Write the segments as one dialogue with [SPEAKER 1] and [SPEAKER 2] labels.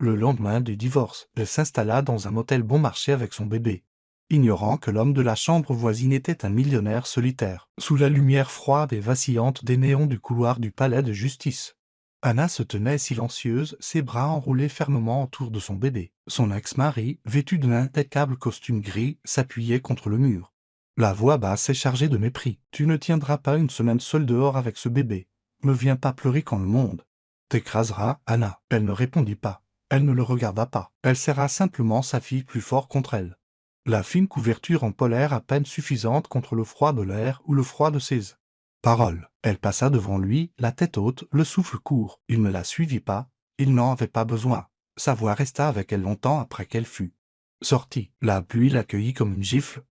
[SPEAKER 1] Le lendemain du divorce, elle s'installa dans un motel bon marché avec son bébé, ignorant que l'homme de la chambre voisine était un millionnaire solitaire, sous la lumière froide et vacillante des néons du couloir du palais de justice. Anna se tenait silencieuse, ses bras enroulés fermement autour de son bébé. Son ex-mari, vêtu d'un impeccable costume gris, s'appuyait contre le mur. La voix basse et chargée de mépris. « Tu ne tiendras pas une semaine seule dehors avec ce bébé. Ne viens pas pleurer quand le monde t'écrasera, Anna. » Elle ne répondit pas. Elle ne le regarda pas. Elle serra simplement sa fille plus fort contre elle. La fine couverture en polaire à peine suffisante contre le froid de l'air ou le froid de ses paroles. Elle passa devant lui, la tête haute, le souffle court. Il ne la suivit pas. Il n'en avait pas besoin. Sa voix resta avec elle longtemps après qu'elle fut sortie. La pluie l'accueillit comme une gifle,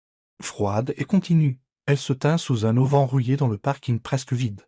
[SPEAKER 1] froide et continue. Elle se tint sous un auvent rouillé dans le parking presque vide.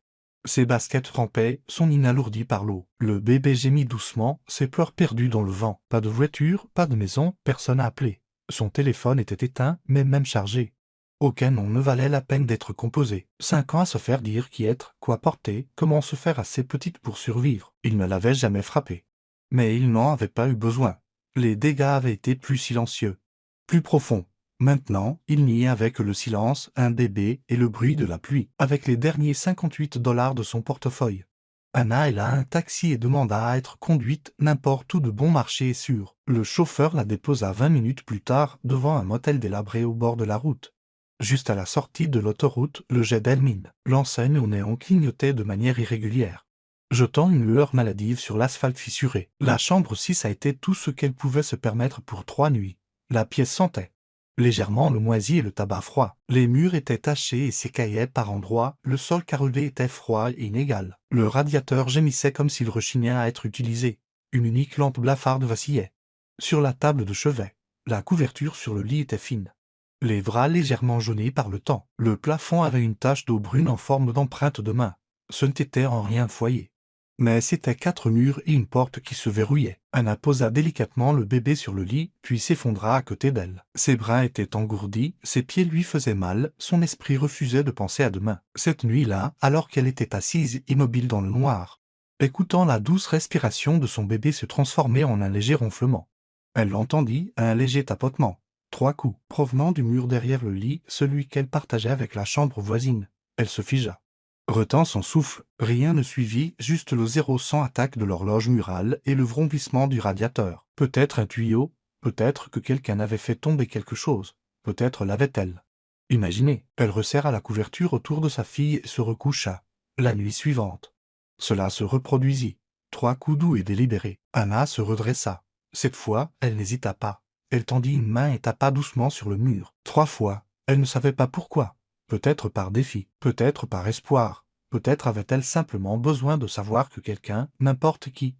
[SPEAKER 1] Ses baskets trempaient, son nid alourdi par l'eau. Le bébé gémit doucement, ses pleurs perdus dans le vent. Pas de voiture, pas de maison, personne à appeler. Son téléphone était éteint, mais même chargé. Aucun nom ne valait la peine d'être composé. 5 ans à se faire dire qui être, quoi porter, comment se faire assez petite pour survivre. Il ne l'avait jamais frappée. Mais il n'en avait pas eu besoin. Les dégâts avaient été plus silencieux, plus profonds. Maintenant, il n'y avait que le silence, un bébé et le bruit de la pluie, avec les derniers $58 de son portefeuille. Anna alla à un taxi et demanda à être conduite n'importe où de bon marché et sûr. Le chauffeur la déposa 20 minutes plus tard devant un motel délabré au bord de la route. Juste à la sortie de l'autoroute, le jet d'Elmine, l'enseigne au néon clignotait de manière irrégulière, jetant une lueur maladive sur l'asphalte fissuré. La chambre 6 a été tout ce qu'elle pouvait se permettre pour 3 nuits. La pièce sentait légèrement le moisi et le tabac froid. Les murs étaient tachés et s'écaillaient par endroits, le sol carrelé était froid et inégal. Le radiateur gémissait comme s'il rechignait à être utilisé. Une unique lampe blafarde vacillait sur la table de chevet. La couverture sur le lit était fine, les draps légèrement jaunis par le temps. Le plafond avait une tache d'eau brune en forme d'empreinte de main. Ce n'était en rien un foyer, mais c'étaient 4 murs et une porte qui se verrouillaient. Anna posa délicatement le bébé sur le lit, puis s'effondra à côté d'elle. Ses bras étaient engourdis, ses pieds lui faisaient mal, son esprit refusait de penser à demain. Cette nuit-là, alors qu'elle était assise immobile dans le noir, écoutant la douce respiration de son bébé se transformer en un léger ronflement, elle entendit un léger tapotement. 3 coups, provenant du mur derrière le lit, celui qu'elle partageait avec la chambre voisine. Elle se figea, retant son souffle. Rien ne suivit, juste le 0-100 attaque de l'horloge murale et le vrombissement du radiateur. Peut-être un tuyau, peut-être que quelqu'un avait fait tomber quelque chose, peut-être l'avait-elle imaginé. Elle resserra la couverture autour de sa fille et se recoucha. La nuit suivante, cela se reproduisit. 3 coups doux et délibérés. Anna se redressa. Cette fois, elle n'hésita pas. Elle tendit une main et tapa doucement sur le mur. 3 fois. Elle ne savait pas pourquoi. Peut-être par défi, peut-être par espoir, peut-être avait-elle simplement besoin de savoir que quelqu'un, n'importe qui,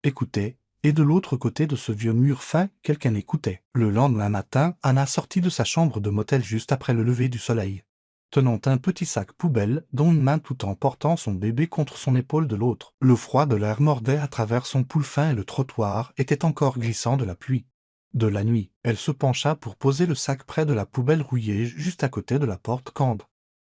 [SPEAKER 1] écoutait, et de l'autre côté de ce vieux mur fin, quelqu'un écoutait. Le lendemain matin, Anna sortit de sa chambre de motel juste après le lever du soleil, tenant un petit sac poubelle dont une main tout en portant son bébé contre son épaule de l'autre. Le froid de l'air mordait à travers son pull fin et le trottoir était encore glissant de la pluie de la nuit. Elle se pencha pour poser le sac près de la poubelle rouillée juste à côté de la porte quand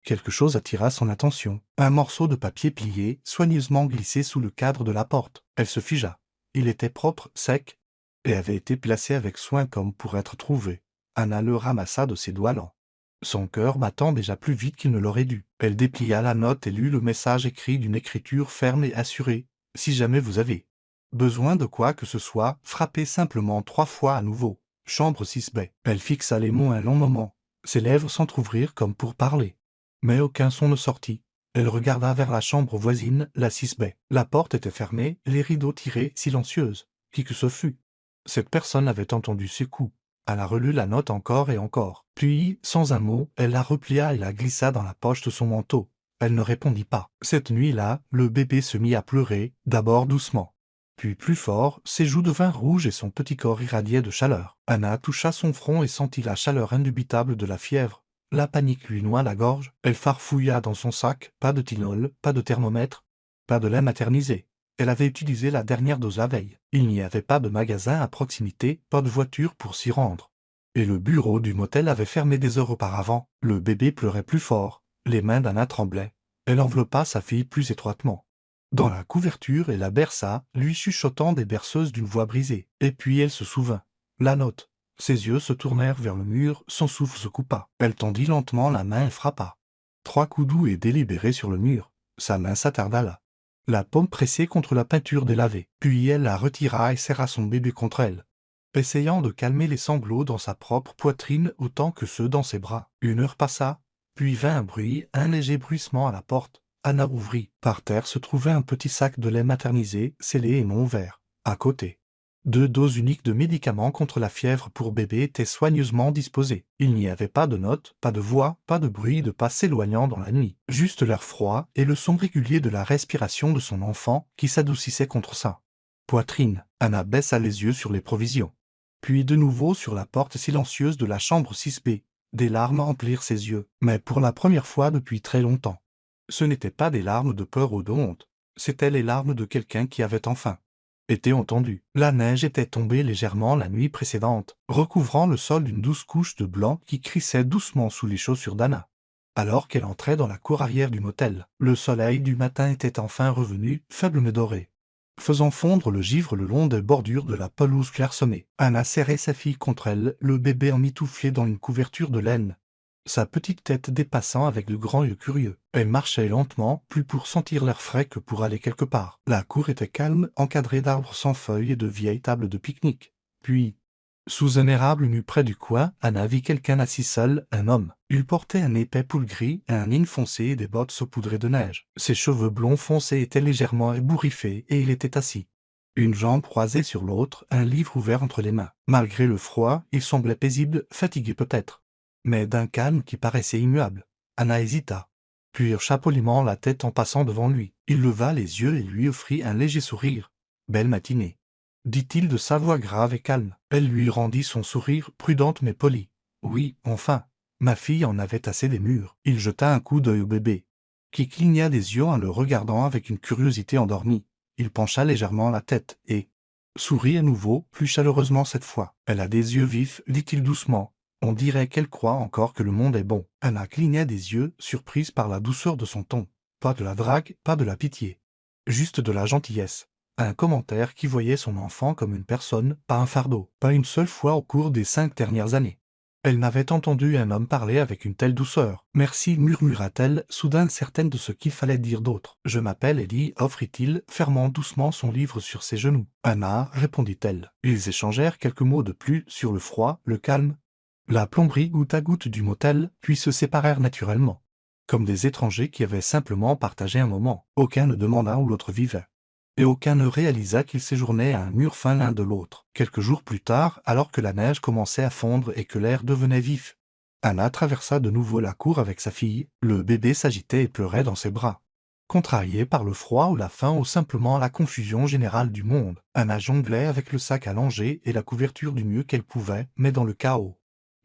[SPEAKER 1] quelque chose attira son attention. Un morceau de papier plié, soigneusement glissé sous le cadre de la porte. Elle se figea. Il était propre, sec, et avait été placé avec soin comme pour être trouvé. Anna le ramassa de ses doigts lents, son cœur battant déjà plus vite qu'il ne l'aurait dû. Elle déplia la note et lut le message écrit d'une écriture ferme et assurée. « Si jamais vous avez besoin de quoi que ce soit, frappez simplement 3 fois à nouveau. Chambre 6B. » Elle fixa les mots un long moment. Ses lèvres s'entr'ouvrirent comme pour parler. Mais aucun son ne sortit. Elle regarda vers la chambre voisine, la 6B. La porte était fermée, les rideaux tirés, silencieuses. Qui que ce fût, cette personne avait entendu ses coups. Elle a relu la note encore et encore. Puis, sans un mot, elle la replia et la glissa dans la poche de son manteau. Elle ne répondit pas. Cette nuit-là, le bébé se mit à pleurer, d'abord doucement, puis plus fort, ses joues devinrent rouges et son petit corps irradiait de chaleur. Anna toucha son front et sentit la chaleur indubitable de la fièvre. La panique lui noua la gorge. Elle farfouilla dans son sac. Pas de Tylenol, pas de thermomètre, pas de lait maternisé. Elle avait utilisé la dernière dose la veille. Il n'y avait pas de magasin à proximité, pas de voiture pour s'y rendre. Et le bureau du motel avait fermé des heures auparavant. Le bébé pleurait plus fort. Les mains d'Anna tremblaient. Elle enveloppa sa fille plus étroitement. dans la couverture et la berça, lui chuchotant des berceuses d'une voix brisée. Et puis elle se souvint. La note. Ses yeux se tournèrent vers le mur, son souffle se coupa. Elle tendit lentement la main et frappa. 3 coups doux et délibérés sur le mur. Sa main s'attarda là. La paume pressée contre la peinture délavée. Puis elle la retira et serra son bébé contre elle, essayant de calmer les sanglots dans sa propre poitrine autant que ceux dans ses bras. 1 heure passa, puis vint un bruit, un léger bruissement à la porte. Anna ouvrit. Par terre se trouvait un petit sac de lait maternisé, scellé et non ouvert. À côté, 2 doses uniques de médicaments contre la fièvre pour bébé étaient soigneusement disposées. Il n'y avait pas de notes, pas de voix, pas de bruit de pas s'éloignant dans la nuit. Juste l'air froid et le son régulier de la respiration de son enfant qui s'adoucissait contre sa poitrine. Anna baissa les yeux sur les provisions. Puis de nouveau sur la porte silencieuse de la chambre 6B. Des larmes emplirent ses yeux, mais pour la première fois depuis très longtemps. Ce n'étaient pas des larmes de peur ou de honte, c'étaient les larmes de quelqu'un qui avait enfin été entendu. La neige était tombée légèrement la nuit précédente, recouvrant le sol d'une douce couche de blanc qui crissait doucement sous les chaussures d'Anna. Alors qu'elle entrait dans la cour arrière du motel, le soleil du matin était enfin revenu, faible mais doré, faisant fondre le givre le long des bordures de la pelouse clairsemée. Anna serrait sa fille contre elle, le bébé emmitouflé dans une couverture de laine, sa petite tête dépassant avec de grands yeux curieux. Elle marchait lentement, plus pour sentir l'air frais que pour aller quelque part. La cour était calme, encadrée d'arbres sans feuilles et de vieilles tables de pique-nique. Puis, sous un érable nu près du coin, Anna vit quelqu'un assis seul, un homme. Il portait un épais pull gris, un nid foncé et des bottes saupoudrées de neige. Ses cheveux blonds foncés étaient légèrement ébouriffés et il était assis, une jambe croisée sur l'autre, un livre ouvert entre les mains. Malgré le froid, il semblait paisible, fatigué peut-être, mais d'un calme qui paraissait immuable. Anna hésita, puis hocha poliment la tête en passant devant lui. Il leva les yeux et lui offrit un léger sourire. « Belle matinée », dit-il de sa voix grave et calme. Elle lui rendit son sourire, prudente mais polie. « Oui, enfin, ma fille en avait assez des murs. » Il jeta un coup d'œil au bébé, qui cligna des yeux en le regardant avec une curiosité endormie. Il pencha légèrement la tête et sourit à nouveau, plus chaleureusement cette fois. « Elle a des yeux vifs, dit-il doucement. On dirait qu'elle croit encore que le monde est bon. » Anna cligna des yeux, surprise par la douceur de son ton. Pas de la drague, pas de la pitié. Juste de la gentillesse. Un commentaire qui voyait son enfant comme une personne, pas un fardeau. Pas une seule fois au cours des 5 dernières années. Elle n'avait entendu un homme parler avec une telle douceur. « Merci, murmura-t-elle, soudain certaine de ce qu'il fallait dire d'autre. « Je m'appelle Ellie, offrit-il, fermant doucement son livre sur ses genoux. « Anna, répondit-elle. Ils échangèrent quelques mots de plus sur le froid, le calme, la plomberie goutte à goutte du motel, puis se séparèrent naturellement, comme des étrangers qui avaient simplement partagé un moment. Aucun ne demanda où l'autre vivait, et aucun ne réalisa qu'ils séjournaient à un mur fin l'un de l'autre. Quelques jours plus tard, alors que la neige commençait à fondre et que l'air devenait vif, Anna traversa de nouveau la cour avec sa fille. Le bébé s'agitait et pleurait dans ses bras. Contrariée par le froid ou la faim ou simplement la confusion générale du monde, Anna jonglait avec le sac allongé et la couverture du mieux qu'elle pouvait, mais dans le chaos.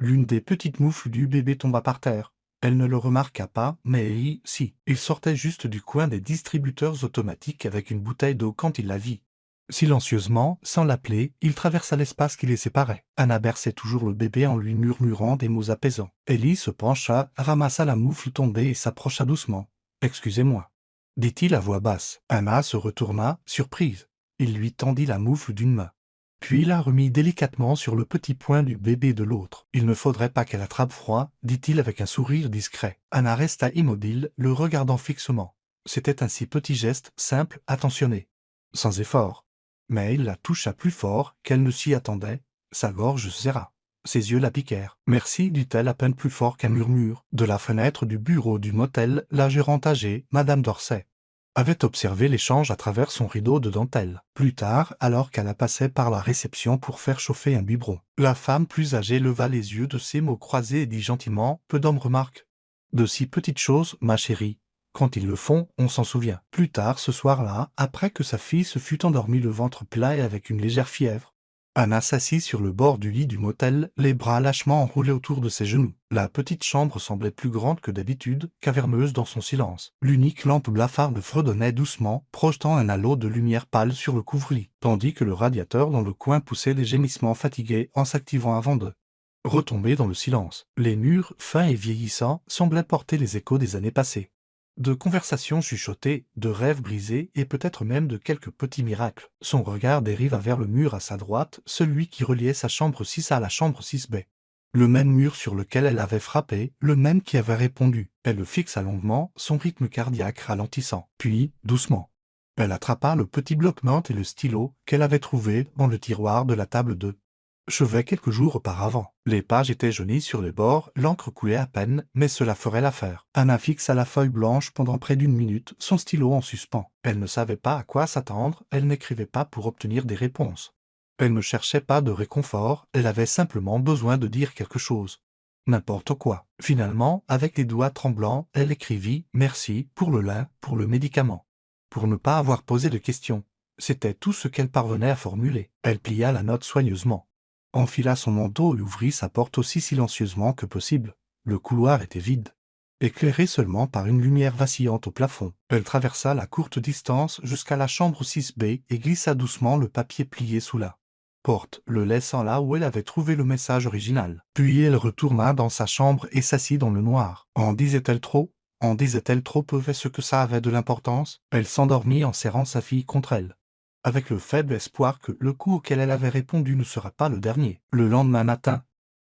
[SPEAKER 1] L'une des petites moufles du bébé tomba par terre. Elle ne le remarqua pas, mais Ellie, si. Il sortait juste du coin des distributeurs automatiques avec une bouteille d'eau quand il la vit. Silencieusement, sans l'appeler, il traversa l'espace qui les séparait. Anna berçait toujours le bébé en lui murmurant des mots apaisants. Ellie se pencha, ramassa la moufle tombée et s'approcha doucement. « Excusez-moi », dit-il à voix basse. Anna se retourna, surprise. Il lui tendit la moufle d'une main, puis la remit délicatement sur le petit poing du bébé de l'autre. « Il ne faudrait pas qu'elle attrape froid, » dit-il avec un sourire discret. Anna resta immobile, le regardant fixement. C'était un si petit geste, simple, attentionné, sans effort. Mais il la toucha plus fort qu'elle ne s'y attendait. Sa gorge se serra. Ses yeux la piquèrent. « Merci, dit-elle à peine plus fort qu'un murmure. » De la fenêtre du bureau du motel, la gérante âgée, Madame Dorsey, avait observé l'échange à travers son rideau de dentelle. Plus tard, alors qu'elle passait par la réception pour faire chauffer un biberon, la femme plus âgée leva les yeux de ses mots croisés et dit gentiment « Peu d'hommes remarquent de si petites choses, ma chérie. Quand ils le font, on s'en souvient. » Plus tard, ce soir-là, après que sa fille se fût endormie le ventre plat et avec une légère fièvre, Anna s'assit sur le bord du lit du motel, les bras lâchement enroulés autour de ses genoux. La petite chambre semblait plus grande que d'habitude, caverneuse dans son silence. L'unique lampe blafarde fredonnait doucement, projetant un halo de lumière pâle sur le couvre-lit, tandis que le radiateur dans le coin poussait des gémissements fatigués en s'activant avant de retomber dans le silence. Les murs, fins et vieillissants, semblaient porter les échos des années passées. De conversations chuchotées, de rêves brisés et peut-être même de quelques petits miracles. Son regard dériva vers le mur à sa droite, celui qui reliait sa chambre 6 à la chambre 6B. Le même mur sur lequel elle avait frappé, le même qui avait répondu. Elle le fixa longuement, son rythme cardiaque ralentissant. Puis, doucement, elle attrapa le petit bloc-notes et le stylo qu'elle avait trouvé dans le tiroir de la table de chevet quelques jours auparavant. Les pages étaient jaunies sur les bords, l'encre coulait à peine, mais cela ferait l'affaire. Anna fixa la feuille blanche pendant près d'une minute, son stylo en suspens. Elle ne savait pas à quoi s'attendre, elle n'écrivait pas pour obtenir des réponses. Elle ne cherchait pas de réconfort, elle avait simplement besoin de dire quelque chose. N'importe quoi. Finalement, avec les doigts tremblants, elle écrivit « Merci pour le lin, pour le médicament ». Pour ne pas avoir posé de questions. C'était tout ce qu'elle parvenait à formuler. Elle plia la note soigneusement, enfila son manteau et ouvrit sa porte aussi silencieusement que possible. Le couloir était vide, éclairé seulement par une lumière vacillante au plafond. Elle traversa la courte distance jusqu'à la chambre 6B et glissa doucement le papier plié sous la porte, le laissant là où elle avait trouvé le message original. Puis elle retourna dans sa chambre et s'assit dans le noir. En disait-elle trop? En disait-elle trop peu? Est-ce que ça avait de l'importance? Elle s'endormit en serrant sa fille contre elle, avec le faible espoir que le coup auquel elle avait répondu ne sera pas le dernier. Le lendemain matin,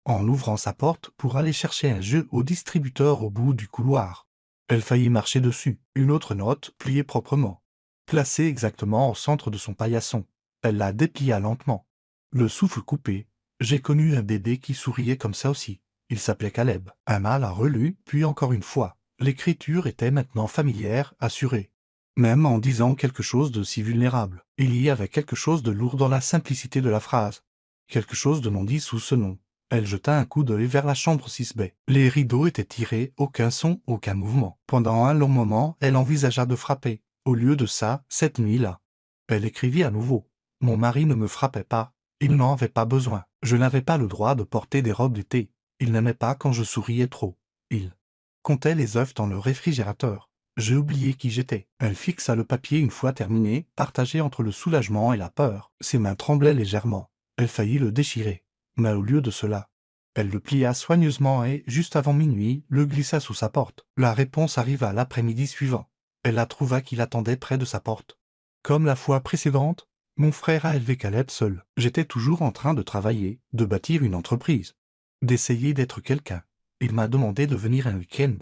[SPEAKER 1] en ouvrant sa porte pour aller chercher un jeu au distributeur au bout du couloir, elle faillit marcher dessus. Une autre note, pliée proprement, placée exactement au centre de son paillasson. Elle la déplia lentement, le souffle coupé. J'ai connu un bébé qui souriait comme ça aussi. Il s'appelait Caleb. Anna la relut, puis encore une fois. L'écriture était maintenant familière, assurée. Même en disant quelque chose de si vulnérable, il y avait quelque chose de lourd dans la simplicité de la phrase. Quelque chose de non dit sous ce nom. Elle jeta un coup d'œil vers la chambre 6B. Les rideaux étaient tirés, aucun son, aucun mouvement. Pendant un long moment, elle envisagea de frapper. Au lieu de ça, cette nuit-là, elle écrivit à nouveau. Mon mari ne me frappait pas. Il n'en avait pas besoin. Je n'avais pas le droit de porter des robes d'été. Il n'aimait pas quand je souriais trop. Il comptait les œufs dans le réfrigérateur. J'ai oublié qui j'étais. Elle fixa le papier une fois terminé, partagé entre le soulagement et la peur. Ses mains tremblaient légèrement. Elle faillit le déchirer. Mais au lieu de cela, elle le plia soigneusement et, juste avant minuit, le glissa sous sa porte. La réponse arriva l'après-midi suivant. Elle la trouva qui l'attendait près de sa porte. Comme la fois précédente, mon frère a élevé Caleb seul. J'étais toujours en train de travailler, de bâtir une entreprise, d'essayer d'être quelqu'un. Il m'a demandé de venir un week-end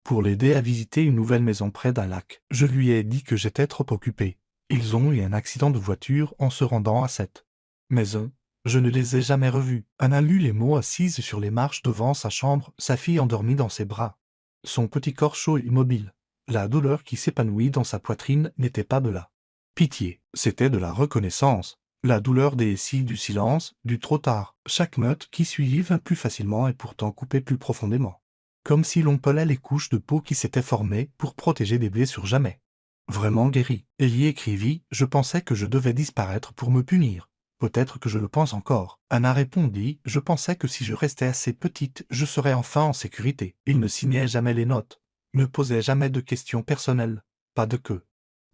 [SPEAKER 1] pour l'aider à visiter une nouvelle maison près d'un lac. Je lui ai dit que j'étais trop occupé. Ils ont eu un accident de voiture en se rendant à cette maison. Je ne les ai jamais revus. Anna lut les mots assise sur les marches devant sa chambre, sa fille endormie dans ses bras. Son petit corps chaud et immobile. La douleur qui s'épanouit dans sa poitrine n'était pas de la pitié, c'était de la reconnaissance. La douleur des si du silence, du trop tard. Chaque meute qui suivit vint plus facilement et pourtant coupait plus profondément. Comme si l'on pelait les couches de peau qui s'étaient formées pour protéger des blessures jamais vraiment guéries. Elle y écrivit « Je pensais que je devais disparaître pour me punir. Peut-être que je le pense encore. » Anna répondit « Je pensais que si je restais assez petite, je serais enfin en sécurité. » Il ne signait jamais les notes, ne posait jamais de questions personnelles. Pas de que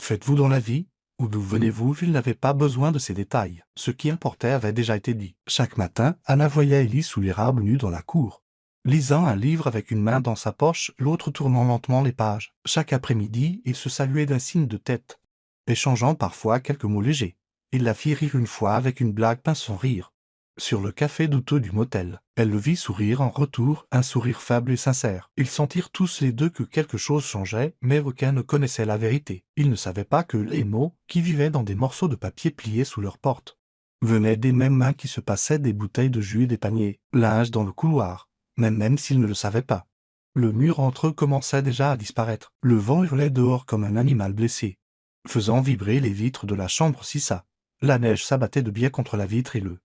[SPEAKER 1] faites-vous dans la vie? Ou d'où venez-vous? Il n'avait pas besoin de ces détails. Ce qui importait avait déjà été dit. Chaque matin, Anna voyait Ellie sous l'érable nue dans la cour, lisant un livre avec une main dans sa poche, l'autre tournant lentement les pages. Chaque après-midi, ils se saluaient d'un signe de tête, échangeant parfois quelques mots légers. Il la fit rire une fois avec une blague pince son rire. Sur le café douteux du motel, elle le vit sourire en retour, un sourire faible et sincère. Ils sentirent tous les deux que quelque chose changeait, mais aucun ne connaissait la vérité. Ils ne savaient pas que les mots, qui vivaient dans des morceaux de papier pliés sous leur porte, venaient des mêmes mains qui se passaient des bouteilles de jus et des paniers, linge dans le couloir, même s'ils ne le savaient pas. Le mur entre eux commençait déjà à disparaître. Le vent hurlait dehors comme un animal blessé, faisant vibrer les vitres de la chambre 6A. La neige s'abattait de biais contre la vitre et le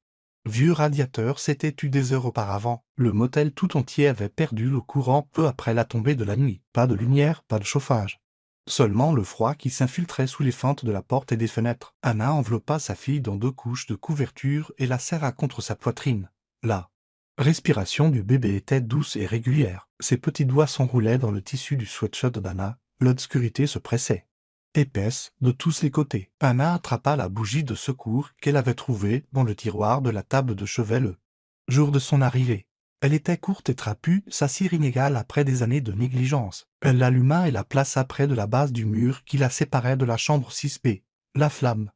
[SPEAKER 1] vieux radiateur s'était tu des heures auparavant. Le motel tout entier avait perdu le courant peu après la tombée de la nuit. Pas de lumière, pas de chauffage. Seulement le froid qui s'infiltrait sous les fentes de la porte et des fenêtres. Anna enveloppa sa fille dans 2 couches de couverture et la serra contre sa poitrine. La respiration du bébé était douce et régulière. Ses petits doigts s'enroulaient dans le tissu du sweatshirt d'Anna. L'obscurité se pressait, épaisse, de tous les côtés. Anna attrapa la bougie de secours qu'elle avait trouvée dans le tiroir de la table de chevet le jour de son arrivée. Elle était courte et trapue, sa cire inégale après des années de négligence. Elle l'alluma et la plaça près de la base du mur qui la séparait de la chambre 6B. La flamme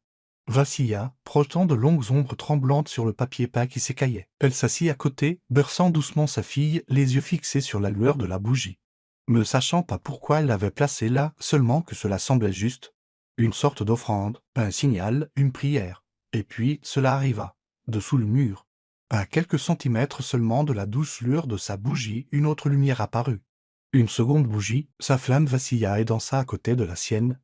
[SPEAKER 1] vacilla, projetant de longues ombres tremblantes sur le papier peint qui s'écaillait. Elle s'assit à côté, berçant doucement sa fille, les yeux fixés sur la lueur de la bougie. Ne sachant pas pourquoi elle l'avait placée là, seulement que cela semblait juste. Une sorte d'offrande, un signal, une prière. Et puis, cela arriva. Dessous le mur, à quelques centimètres seulement de la douce lueur de sa bougie, une autre lumière apparut. Une seconde bougie, sa flamme vacilla et dansa à côté de la sienne,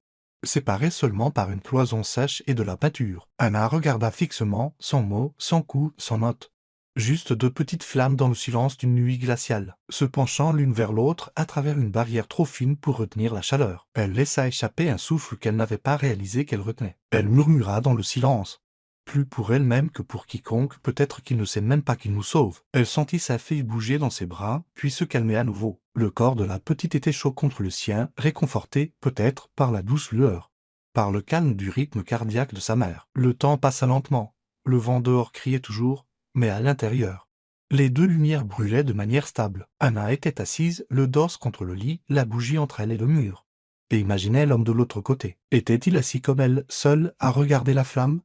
[SPEAKER 1] séparée seulement par une cloison sèche et de la pâture. Anna regarda fixement, sans mot, sans coup, sans note. Juste deux petites flammes dans le silence d'une nuit glaciale, se penchant l'une vers l'autre à travers une barrière trop fine pour retenir la chaleur. Elle laissa échapper un souffle qu'elle n'avait pas réalisé qu'elle retenait. Elle murmura dans le silence. Plus pour elle-même que pour quiconque, peut-être qu'il ne sait même pas qu'il nous sauve. Elle sentit sa fille bouger dans ses bras, puis se calmer à nouveau. Le corps de la petite était chaud contre le sien, réconforté, peut-être, par la douce lueur, par le calme du rythme cardiaque de sa mère. Le temps passa lentement. Le vent dehors criait toujours, mais à l'intérieur, les deux lumières brûlaient de manière stable. Anna était assise, le dos contre le lit, la bougie entre elle et le mur, et imaginait l'homme de l'autre côté. Était-il assis comme elle, seul, à regarder la flamme?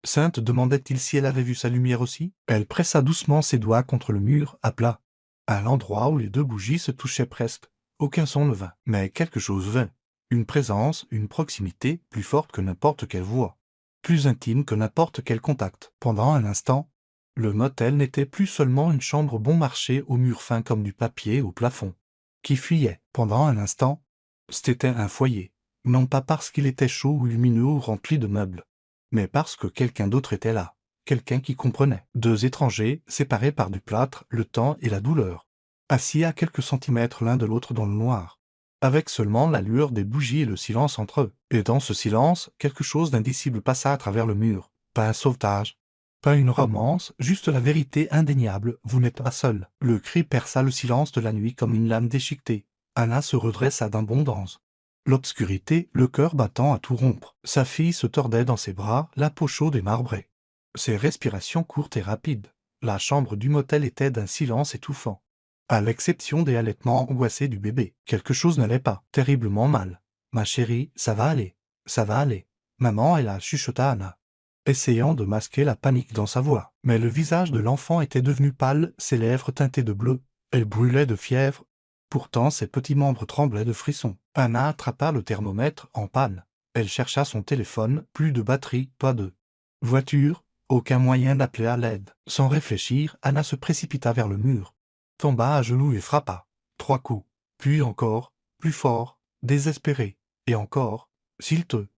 [SPEAKER 1] Sainte demandait-il si elle avait vu sa lumière aussi? Elle pressa doucement ses doigts contre le mur, à plat, à l'endroit où les deux bougies se touchaient presque. Aucun son ne vint, mais quelque chose vint. Une présence, une proximité, plus forte que n'importe quelle voix, plus intime que n'importe quel contact. Pendant un instant, le motel n'était plus seulement une chambre bon marché aux murs fins comme du papier au plafond, qui fuyait. Pendant un instant, c'était un foyer, non pas parce qu'il était chaud ou lumineux ou rempli de meubles, mais parce que quelqu'un d'autre était là, quelqu'un qui comprenait. Deux étrangers, séparés par du plâtre, le temps et la douleur, assis à quelques centimètres l'un de l'autre dans le noir, avec seulement la lueur des bougies et le silence entre eux. Et dans ce silence, quelque chose d'indicible passa à travers le mur. Pas un sauvetage, pas une romance, juste la vérité indéniable, vous n'êtes pas seul. Le cri perça le silence de la nuit comme une lame déchiquetée. Anna se redressa d'un bond dense. L'obscurité, le cœur battant à tout rompre. Sa fille se tordait dans ses bras, la peau chaude et marbrée. Ses respirations courtes et rapides. La chambre du motel était d'un silence étouffant, à l'exception des halètements angoissés du bébé. Quelque chose n'allait pas, terriblement mal. « Ma chérie, ça va aller. Ça va aller. » Maman, elle a chuchota Anna, essayant de masquer la panique dans sa voix. Mais le visage de l'enfant était devenu pâle, ses lèvres teintées de bleu. Elle brûlait de fièvre. Pourtant, ses petits membres tremblaient de frissons. Anna attrapa le thermomètre en panne. Elle chercha son téléphone, plus de batterie, pas de voiture, aucun moyen d'appeler à l'aide. Sans réfléchir, Anna se précipita vers le mur, tomba à genoux et frappa. 3 coups. Puis encore, plus fort, désespéré. Et encore. « S'il te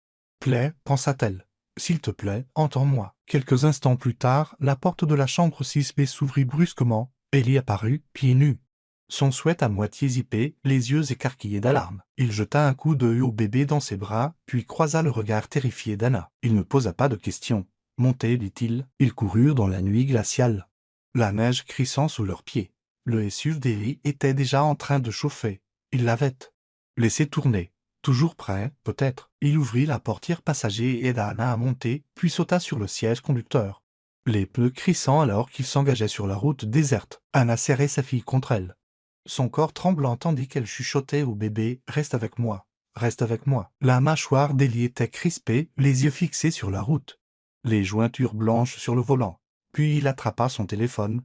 [SPEAKER 1] plaît, pensa-t-elle. S'il te plaît, entends-moi. » Quelques instants plus tard, la porte de la chambre 6B s'ouvrit brusquement. Ellie apparut, pieds nus, son sweat à moitié zippé, les yeux écarquillés d'alarme. Il jeta un coup d'œil au bébé dans ses bras, puis croisa le regard terrifié d'Anna. Il ne posa pas de questions. « Montez, dit-il. » Ils coururent dans la nuit glaciale, la neige crissant sous leurs pieds. Le SUV d'Ellie était déjà en train de chauffer. Il l'avait laissé tourner. Toujours prêt, peut-être. Il ouvrit la portière passager et aida Anna à monter, puis sauta sur le siège conducteur, les pneus crissant alors qu'il s'engageait sur la route déserte. Anna serrait sa fille contre elle, son corps tremblant tandis qu'elle chuchotait au bébé « Reste avec moi, reste avec moi ». La mâchoire d'Ellie était crispée, les yeux fixés sur la route, les jointures blanches sur le volant. Puis il attrapa son téléphone,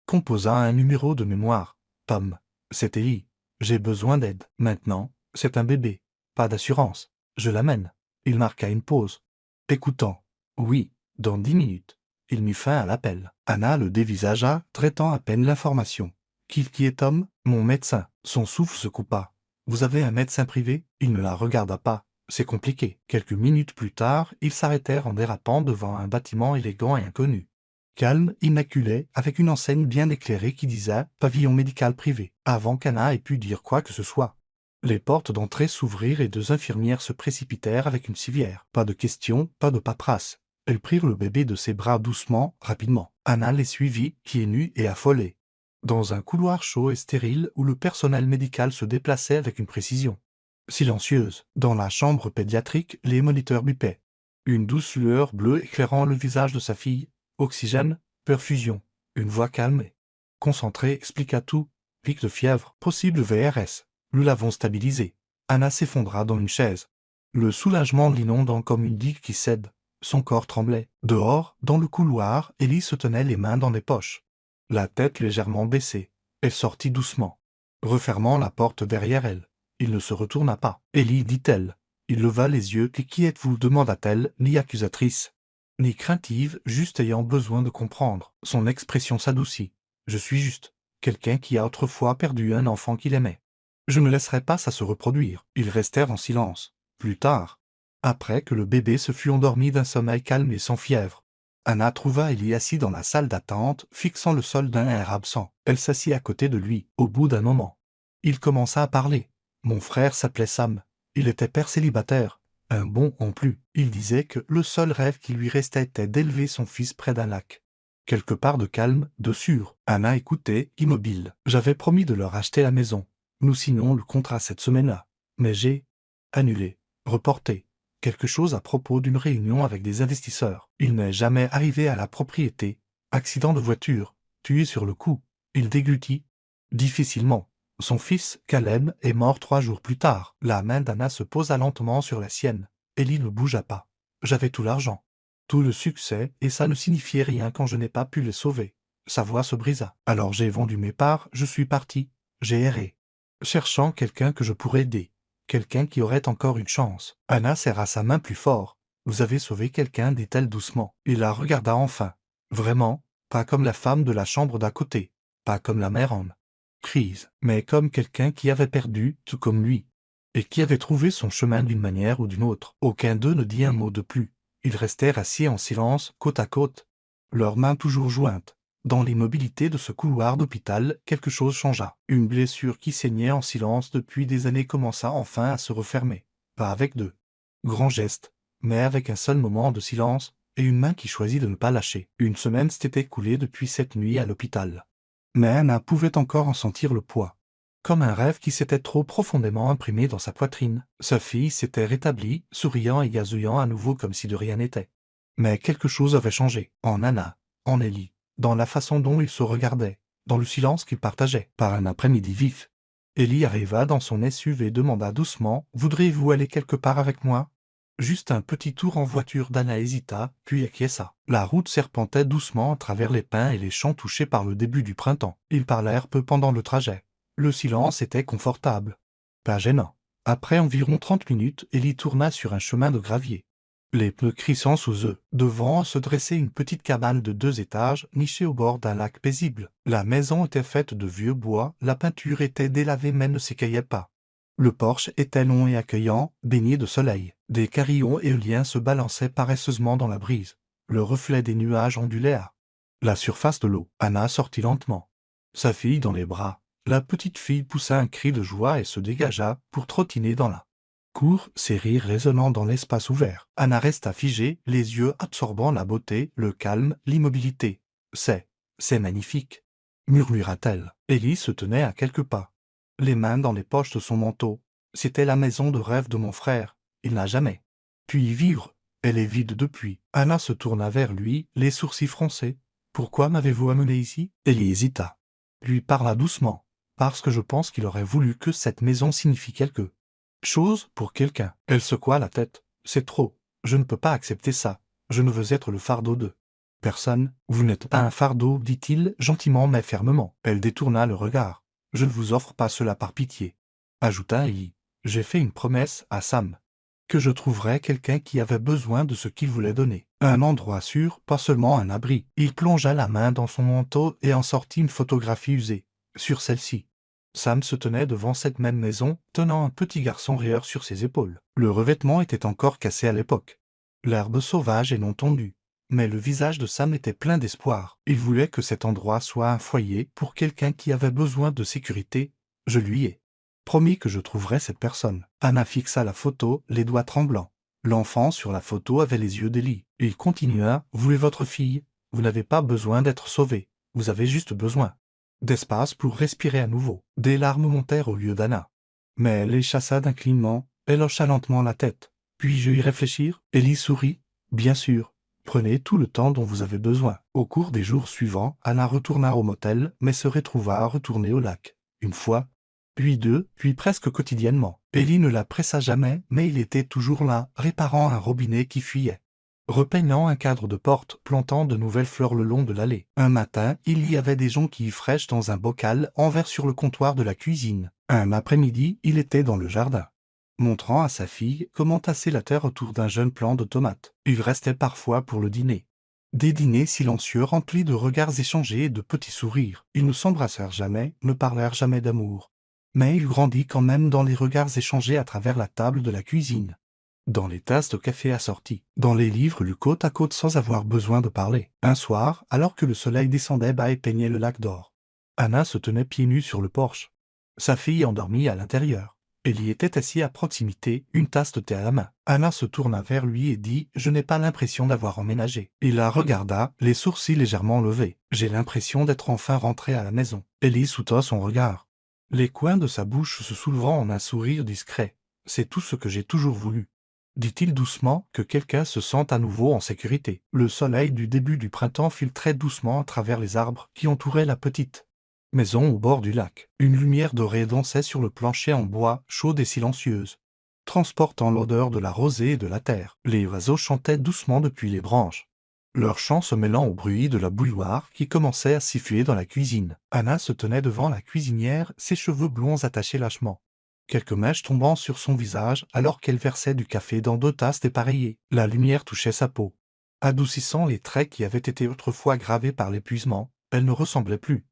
[SPEAKER 1] composa un numéro de mémoire. « Tom, c'est Ellie. J'ai besoin d'aide. Maintenant, c'est un bébé. Pas d'assurance. Je l'amène. » Il marqua une pause, écoutant. « Oui, dans 10 minutes. » Il mit fin à l'appel. Anna le dévisagea, traitant à peine l'information. « Qui est Tom ? » ?»« Mon médecin. » Son souffle se coupa. « Vous avez un médecin privé ?» Il ne la regarda pas. C'est compliqué. Quelques minutes plus tard, ils s'arrêtèrent en dérapant devant un bâtiment élégant et inconnu, calme, immaculé, avec une enseigne bien éclairée qui disait « Pavillon médical privé », avant qu'Anna ait pu dire quoi que ce soit. Les portes d'entrée s'ouvrirent et 2 infirmières se précipitèrent avec une civière. Pas de questions, pas de paperasse. Elles prirent le bébé de ses bras doucement, rapidement. Anna les suivit, pieds nus et affolée, dans un couloir chaud et stérile où le personnel médical se déplaçait avec une précision silencieuse. Dans la chambre pédiatrique, les moniteurs bipaient. Une douce lueur bleue éclairant le visage de sa fille. Oxygène, perfusion. Une voix calme et concentré, expliqua tout. Pic de fièvre, possible VRS. Nous l'avons stabilisé. Anna s'effondra dans une chaise. Le soulagement l'inondant comme une digue qui cède. Son corps tremblait. Dehors, dans le couloir, Ellie se tenait les mains dans les poches. La tête légèrement baissée. Elle sortit doucement, refermant la porte derrière elle. Il ne se retourna pas. Ellie, dit-elle. Il leva les yeux. Qui êtes-vous demanda-t-elle, ni accusatrice, ni craintive, juste ayant besoin de comprendre. Son expression s'adoucit. Je suis juste quelqu'un qui a autrefois perdu un enfant qu'il aimait. Je ne laisserai pas ça se reproduire. Ils restèrent en silence. Plus tard, après que le bébé se fut endormi d'un sommeil calme et sans fièvre, Anna trouva Ellie assis dans la salle d'attente, fixant le sol d'un air absent. Elle s'assit à côté de lui, au bout d'un moment. Il commença à parler. Mon frère s'appelait Sam. Il était père célibataire. Un bon en plus. Il disait que le seul rêve qui lui restait était d'élever son fils près d'un lac. Quelque part de calme, de sûr. Anna écoutait, immobile. J'avais promis de leur acheter la maison. Nous signons le contrat cette semaine-là. Mais j'ai annulé, reporté. Quelque chose à propos d'une réunion avec des investisseurs. Il n'est jamais arrivé à la propriété. Accident de voiture. Tué sur le coup. Il déglutit. Difficilement. Son fils, Caleb, est mort 3 jours plus tard. La main d'Anna se posa lentement sur la sienne. Ellie ne bougea pas. J'avais tout l'argent, tout le succès, et ça ne signifiait rien quand je n'ai pas pu les sauver. Sa voix se brisa. Alors j'ai vendu mes parts, je suis parti. J'ai erré, cherchant quelqu'un que je pourrais aider. Quelqu'un qui aurait encore une chance. Anna serra sa main plus fort. Vous avez sauvé quelqu'un, dit-elle doucement. Il la regarda enfin. Vraiment, pas comme la femme de la chambre d'à côté, pas comme la mère en crise, mais comme quelqu'un qui avait perdu, tout comme lui, et qui avait trouvé son chemin d'une manière ou d'une autre. Aucun d'eux ne dit un mot de plus. Ils restèrent assis en silence, côte à côte, leurs mains toujours jointes. Dans l'immobilité de ce couloir d'hôpital, quelque chose changea. Une blessure qui saignait en silence depuis des années commença enfin à se refermer. Pas avec de grands gestes, mais avec un seul moment de silence, et une main qui choisit de ne pas lâcher. Une semaine s'était écoulée depuis cette nuit à l'hôpital. Mais Anna pouvait encore en sentir le poids. Comme un rêve qui s'était trop profondément imprimé dans sa poitrine. Sa fille s'était rétablie, souriant et gazouillant à nouveau comme si de rien n'était. Mais quelque chose avait changé, en Anna, en Ellie, dans la façon dont ils se regardaient, dans le silence qu'ils partageaient. Par un après-midi vif, Ellie arriva dans son SUV et demanda doucement « Voudriez-vous aller quelque part avec moi ?» Juste un petit tour en voiture. d'Anna hésita, puis acquiesça. La route serpentait doucement à travers les pins et les champs touchés par le début du printemps. Ils parlèrent peu pendant le trajet. Le silence était confortable, pas gênant. Après environ 30 minutes, Ellie tourna sur un chemin de gravier. Les pneus crissant sous eux. Devant se dressait une petite cabane de 2 étages, nichée au bord d'un lac paisible. La maison était faite de vieux bois, la peinture était délavée mais ne s'écaillait pas. Le porche était long et accueillant, baigné de soleil. Des carillons éoliens se balançaient paresseusement dans la brise. Le reflet des nuages ondulait à la surface de l'eau. Anna sortit lentement, sa fille dans les bras. La petite fille poussa un cri de joie et se dégagea pour trottiner dans la cour, ses rires résonnant dans l'espace ouvert. Anna resta figée, les yeux absorbant la beauté, le calme, l'immobilité. C'est magnifique, murmura-t-elle. Ellie se tenait à quelques pas, les mains dans les poches de son manteau. C'était la maison de rêve de mon frère. Il n'a jamais pu y vivre. Elle est vide depuis. Anna se tourna vers lui, les sourcils froncés. Pourquoi m'avez-vous amené ici? Ellie hésita. Lui parla doucement. Parce que je pense qu'il aurait voulu que cette maison signifie quelque chose pour quelqu'un. Elle secoua la tête. C'est trop. Je ne peux pas accepter ça. Je ne veux être le fardeau de personne. Vous n'êtes pas un fardeau, dit-il, gentiment mais fermement. Elle détourna le regard. Je ne vous offre pas cela par pitié, ajouta Ellie. J'ai fait une promesse à Sam, que je trouverais quelqu'un qui avait besoin de ce qu'il voulait donner. Un endroit sûr, pas seulement un abri. Il plongea la main dans son manteau et en sortit une photographie usée. Sur celle-ci, Sam se tenait devant cette même maison, tenant un petit garçon rieur sur ses épaules. Le revêtement était encore cassé à l'époque, l'herbe sauvage et non tondue. Mais le visage de Sam était plein d'espoir. Il voulait que cet endroit soit un foyer pour quelqu'un qui avait besoin de sécurité. Je lui ai promis que je trouverais cette personne. Anna fixa la photo, les doigts tremblants. L'enfant sur la photo avait les yeux d'Ellie. Il continua. Vous et votre fille, vous n'avez pas besoin d'être sauvés. Vous avez juste besoin d'espace pour respirer à nouveau. Des larmes montèrent aux yeux d'Anna. Mais elle les chassa d'un clignement. Elle hocha lentement la tête. Puis-je y réfléchir? Ellie sourit. Bien sûr. Prenez tout le temps dont vous avez besoin. Au cours des jours suivants, Anna retourna au motel, mais se retrouva à retourner au lac. Une fois, puis deux, puis presque quotidiennement. Ellie ne la pressa jamais, mais il était toujours là, réparant un robinet qui fuyait, repeignant un cadre de porte, plantant de nouvelles fleurs le long de l'allée. Un matin, il y avait des jonquilles fraîches dans un bocal, en verre sur le comptoir de la cuisine. Un après-midi, il était dans le jardin, montrant à sa fille comment tasser la terre autour d'un jeune plant de tomates. Il restait parfois pour le dîner. Des dîners silencieux remplis de regards échangés et de petits sourires. Ils ne s'embrassèrent jamais, ne parlèrent jamais d'amour. Mais il grandit quand même dans les regards échangés à travers la table de la cuisine, dans les tasses de café assorties, dans les livres lus côte à côte sans avoir besoin de parler. Un soir, alors que le soleil descendait bas et peignait le lac d'or, Anna se tenait pieds nus sur le porche, sa fille endormie à l'intérieur. Ellie était assis à proximité, une tasse de thé à la main. Anna se tourna vers lui et dit « Je n'ai pas l'impression d'avoir emménagé ». Il la regarda, les sourcils légèrement levés. « J'ai l'impression d'être enfin rentré à la maison ». Ellie soutint son regard, les coins de sa bouche se soulevant en un sourire discret. « C'est tout ce que j'ai toujours voulu », dit-il doucement, que quelqu'un se sente à nouveau en sécurité. Le soleil du début du printemps filtrait doucement à travers les arbres qui entouraient la petite maison au bord du lac. Une lumière dorée dansait sur le plancher en bois, chaude et silencieuse, transportant l'odeur de la rosée et de la terre. Les oiseaux chantaient doucement depuis les branches, leur chant se mêlant au bruit de la bouilloire qui commençait à siffler dans la cuisine. Anna se tenait devant la cuisinière, ses cheveux blonds attachés lâchement, quelques mèches tombant sur son visage alors qu'elle versait du café dans 2 tasses dépareillées. La lumière touchait sa peau, adoucissant les traits qui avaient été autrefois gravés par l'épuisement. Elle ne ressemblait plus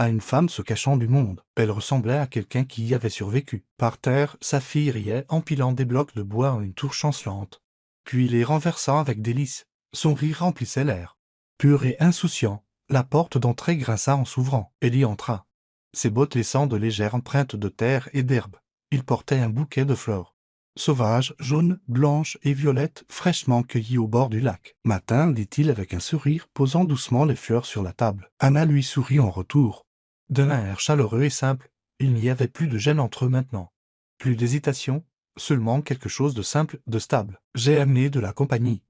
[SPEAKER 1] à une femme se cachant du monde. Elle ressemblait à quelqu'un qui y avait survécu. Par terre, sa fille riait, empilant des blocs de bois en une tour chancelante, puis les renversant avec délice. Son rire remplissait l'air, pur et insouciant. La porte d'entrée grinça en s'ouvrant. Ellie entra, ses bottes laissant de légères empreintes de terre et d'herbe. Il portait un bouquet de fleurs sauvages, jaunes, blanches et violettes, fraîchement cueillies au bord du lac. « Matin, dit-il avec un sourire, posant doucement les fleurs sur la table. Anna lui sourit en retour, d'un air chaleureux et simple. Il n'y avait plus de gêne entre eux maintenant, plus d'hésitation, seulement quelque chose de simple, de stable. « J'ai amené de la compagnie,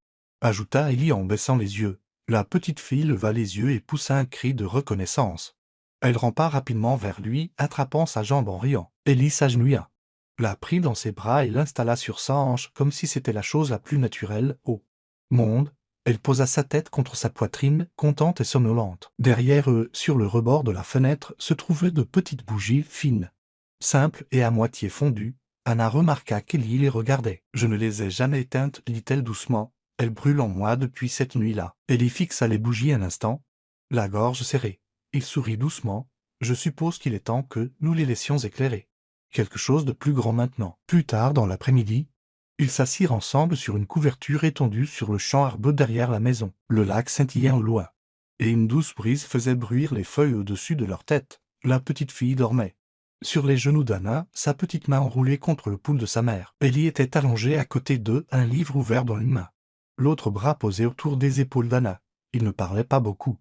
[SPEAKER 1] ajouta Ellie en baissant les yeux. La petite fille leva les yeux et poussa un cri de reconnaissance. Elle rampa rapidement vers lui, attrapant sa jambe en riant. Ellie s'agenouilla, la prit dans ses bras et l'installa sur sa hanche comme si c'était la chose la plus naturelle au monde. Elle posa sa tête contre sa poitrine, contente et somnolente. Derrière eux, sur le rebord de la fenêtre, se trouvaient de petites bougies fines, simples et à moitié fondues. Anna remarqua qu'Ellie les regardait. « Je ne les ai jamais éteintes, dit-elle doucement. Elles brûlent en moi depuis cette nuit-là. » Ellie fixa les bougies un instant, la gorge serrée. Il sourit doucement. « Je suppose qu'il est temps que nous les laissions éclairer. Quelque chose de plus grand maintenant. » Plus tard dans l'après-midi, ils s'assirent ensemble sur une couverture étendue sur le champ herbeux derrière la maison. Le lac scintillait au loin, et une douce brise faisait bruire les feuilles au-dessus de leur tête. La petite fille dormait sur les genoux d'Anna, sa petite main enroulée contre le pouls de sa mère. Ellie était allongée à côté d'eux, un livre ouvert dans une main, l'autre bras posé autour des épaules d'Anna. Il ne parlait pas beaucoup.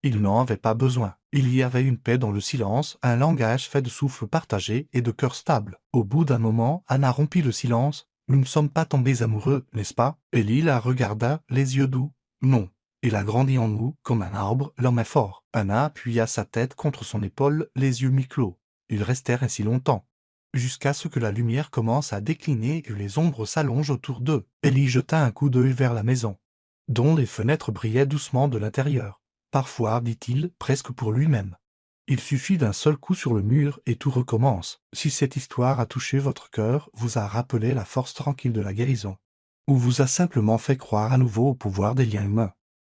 [SPEAKER 1] Il n'en avait pas besoin. Il y avait une paix dans le silence, un langage fait de souffles partagés et de cœurs stables. Au bout d'un moment, Anna rompit le silence. « Nous ne sommes pas tombés amoureux, n'est-ce pas ?» Ellie la regarda, les yeux doux. « Non. » Il a grandi en nous, comme un arbre, l'homme est fort. Anna appuya sa tête contre son épaule, les yeux mi-clos. Ils restèrent ainsi longtemps, jusqu'à ce que la lumière commence à décliner et que les ombres s'allongent autour d'eux. Ellie jeta un coup d'œil vers la maison, dont les fenêtres brillaient doucement de l'intérieur. « Parfois, dit-il, presque pour lui-même, il suffit d'un seul coup sur le mur et tout recommence. Si cette histoire a touché votre cœur, vous a rappelé la force tranquille de la guérison, ou vous a simplement fait croire à nouveau au pouvoir des liens humains,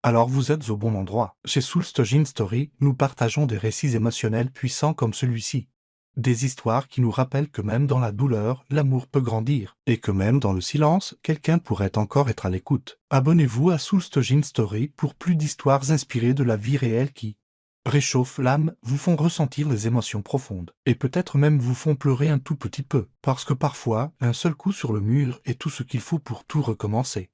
[SPEAKER 1] alors vous êtes au bon endroit. Chez Soulstojin Story, nous partageons des récits émotionnels puissants comme celui-ci. Des histoires qui nous rappellent que même dans la douleur, l'amour peut grandir, et que même dans le silence, quelqu'un pourrait encore être à l'écoute. Abonnez-vous à Soulstojin Story pour plus d'histoires inspirées de la vie réelle qui réchauffent l'âme, vous font ressentir des émotions profondes, et peut-être même vous font pleurer un tout petit peu, parce que parfois, un seul coup sur le mur est tout ce qu'il faut pour tout recommencer.